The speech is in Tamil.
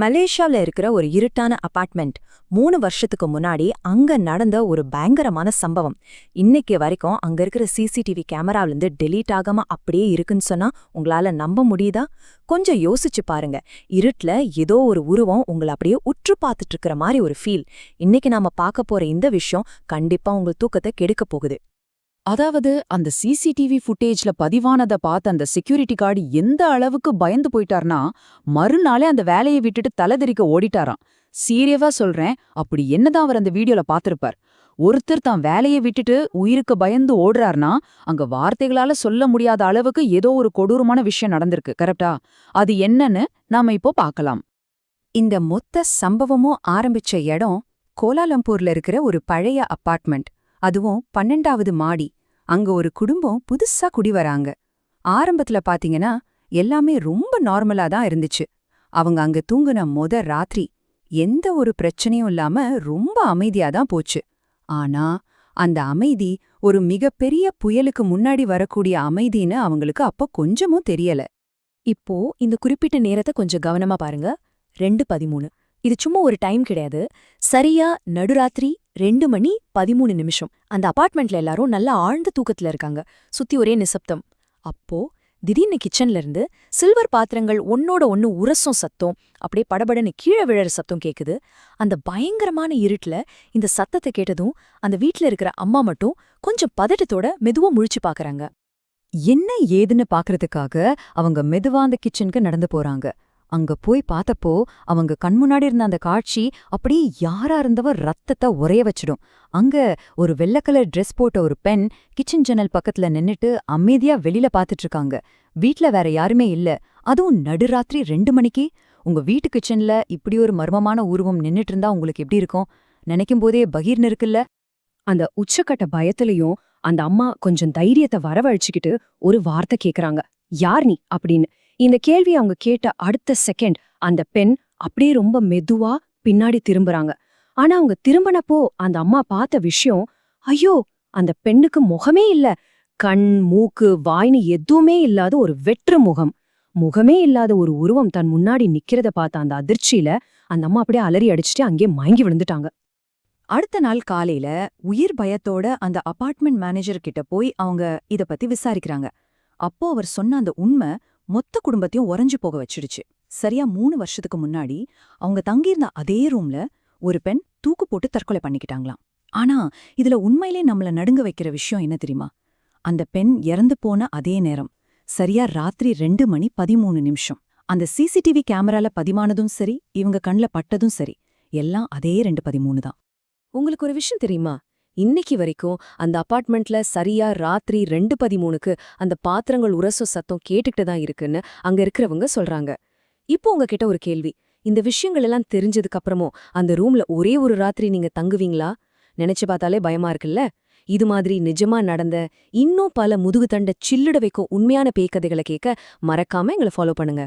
மலேசியால இருக்கிற ஒரு இருட்டான அபார்ட்மெண்ட் 3 வருஷத்துக்கு முன்னாடி அங்க நடந்த ஒரு பயங்கரமான சம்பவம். இன்னைக்கு வரைக்கும் அங்க இருக்கிற சிசிடிவி கேமராவிலிருந்து டெலீட் ஆகாம அப்படியே இருக்குன்னு சொன்னா உங்களால நம்ப முடியுதா? கொஞ்சம் யோசிச்சு பாருங்க. இருட்டுல ஏதோ ஒரு உருவம் உங்களை அப்படியே உற்று பார்த்துட்டு இருக்கிற மாதிரி ஒரு ஃபீல். இன்னைக்கு நாம பார்க்க போற இந்த விஷயம் கண்டிப்பா உங்க தூக்கத்தை கெடுக்க போகுது. அதாவது அந்த சிசிடிவி ஃபுட்டேஜ்ல பதிவானத பார்த்த அந்த செக்யூரிட்டி கார்டு எந்த அளவுக்கு பயந்து போயிட்டார்னா, மறுநாளே அந்த வேலையை விட்டுட்டு தலைதெறிக்க ஓடிட்டாராம். சீரியவா சொல்றேன், அப்படி என்னதான் அவர் அந்த வீடியோல பார்த்திருப்பார். ஒருத்தர் தான் வேலையை விட்டுட்டு உயிருக்கு பயந்து ஓடுறார்னா, அங்க வார்த்தைகளால சொல்ல முடியாத அளவுக்கு ஏதோ ஒரு கொடூரமான விஷயம் நடந்திருக்கு. கரெக்டா? அது என்னன்னு நாம இப்போ பார்க்கலாம். இந்த மொத்த சம்பவமும் ஆரம்பிச்ச இடம் கோலாலம்பூர்ல இருக்கிற ஒரு பழைய அபார்ட்மெண்ட். அதுவும் 12வது மாடி. அங்க ஒரு குடும்பம் புதுசா குடி வராங்க. ஆரம்பத்துல பாத்தீங்கன்னா எல்லாமே ரொம்ப நார்மலா தான் இருந்துச்சு. அவங்க அங்க தூங்குன ராத்திரி எந்த ஒரு பிரச்சனையும் இல்லாம ரொம்ப அமைதியா தான் போச்சு. ஆனா அந்த அமைதி ஒரு மிகப்பெரிய புயலுக்கு முன்னாடி வரக்கூடிய அமைதின்னு அவங்களுக்கு அப்ப கொஞ்சமும் தெரியல. இப்போ இந்த குறிப்பிட்ட நேரத்தை கொஞ்சம் கவனமா பாருங்க. 2:13. இது சும்மா ஒரு டைம் கிடையாது. சரியா நடுராத்திரி 2:13. அந்த அபார்ட்மெண்ட்ல எல்லாரும் நல்லா ஆழ்ந்த தூக்கத்துல இருக்காங்க. சுத்தி ஒரே நிசப்தம். அப்போ திடீர்னு கிச்சன்ல இருந்து சில்வர் பாத்திரங்கள் ஒன்னோட ஒன்னு உரசும் சத்தம், அப்படியே படபடன்னு கீழே விழற சத்தம் கேக்குது. அந்த பயங்கரமான இருட்டுல இந்த சத்தத்தை கேட்டதும் அந்த வீட்ல இருக்கிற அம்மா மட்டும் கொஞ்சம் பதட்டத்தோட மெதுவா முழிச்சு பாக்குறாங்க. என்ன ஏதுன்னு பாக்குறதுக்காக அவங்க மெதுவா அந்த கிச்சனுக்கு நடந்து போறாங்க. அங்க போய் பார்த்தப்போ அவங்க கண்முன்னாடி இருந்த அந்த காட்சி அப்படியே யாரா இருந்தவர் ரத்தத்தை உறைய வச்சிடும். அங்க ஒரு வெள்ளை கலர் ட்ரெஸ் போட்ட ஒரு பெண் கிச்சன் ஜன்னல் பக்கத்துல நின்னுட்டு அமைதியா வெளியில பாத்துட்டு இருக்காங்க. வீட்ல வேற யாருமே இல்ல. அதுவும் நடுராத்திரி 2 மணிக்கு உங்க வீட்டு கிச்சன்ல இப்படி ஒரு மர்மமான உருவம் நின்னுட்டு இருந்தா உங்களுக்கு எப்படி இருக்கும்? நினைக்கும் போதே பகீர்னு இருக்குல்ல? அந்த உச்சக்கட்ட பயத்திலையும் அந்த அம்மா கொஞ்சம் தைரியத்தை வரவழைச்சுக்கிட்டு ஒரு வார்த்தை கேக்குறாங்க. யார் நீ அப்படின்னு. இந்த கேள்வி அவங்க கேட்ட அடுத்த செகண்ட் அந்த பெண் அப்படியே ரொம்ப மெதுவா பின்னாடி திரும்புறாங்க. ஆனா அவங்க திரும்பினப்போ அந்த அம்மா பார்த்த விஷயம், ஐயோ, அந்த பெண்ணுக்கு முகமே இல்ல. கண், மூக்கு, வாய்னு எதுவுமே இல்லாத ஒரு வெற்று முகம். முகமே இல்லாத ஒரு உருவம் தன் முன்னாடி நிக்கிறத பார்த்த அந்த அதிர்ச்சியில அந்த அம்மா அப்படியே அலறி அடிச்சுட்டு அங்கேயே மயங்கி விழுந்துட்டாங்க. அடுத்த நாள் காலையில உயிர் பயத்தோட அந்த அபார்ட்மெண்ட் மேனேஜர் கிட்ட போய் அவங்க இத பத்தி விசாரிக்கிறாங்க. அப்போ அவர் சொன்ன அந்த உண்மை மொத்த குடும்பத்தையும் உறைஞ்சு போக வச்சிடுச்சு. சரியா 3 வருஷத்துக்கு முன்னாடி அவங்க தங்கியிருந்த அதே ரூம்ல ஒரு பெண் தூக்கு போட்டு தற்கொலை பண்ணிக்கிட்டாங்களாம். ஆனா இதுல உண்மையிலே நம்மள நடுங்க வைக்கிற விஷயம் என்ன தெரியுமா? அந்த பெண் இறந்து போன அதே நேரம் சரியா ராத்திரி 2:13. அந்த சிசிடிவி கேமரால பதிவானதும் சரி, இவங்க கண்ல பட்டதும் சரி, எல்லாம் அதே 2:13 தான். உங்களுக்கு ஒரு விஷயம் தெரியுமா? இன்னைக்கு வரைக்கும் அந்த அபார்ட்மெண்ட்ல சரியா ராத்திரி 2:13க்கு அந்த பாத்திரங்கள் உரசும் சத்தம் கேட்டுக்கிட்டு தான் இருக்குன்னு அங்க இருக்கிறவங்க சொல்றாங்க. இப்போ உங்ககிட்ட ஒரு கேள்வி. இந்த விஷயங்கள் எல்லாம் தெரிஞ்சதுக்கு அப்புறமும் அந்த ரூம்ல ஒரே ஒரு ராத்திரி நீங்க தங்குவீங்களா? நினைச்சு பார்த்தாலே பயமா இருக்குல்ல? இது மாதிரி நிஜமா நடந்த இன்னும் பல முதுகு தண்ட சில்லுட வைக்கும் உண்மையான பேய்க்கதைகளை கேட்க மறக்காம எங்களை ஃபாலோ பண்ணுங்க.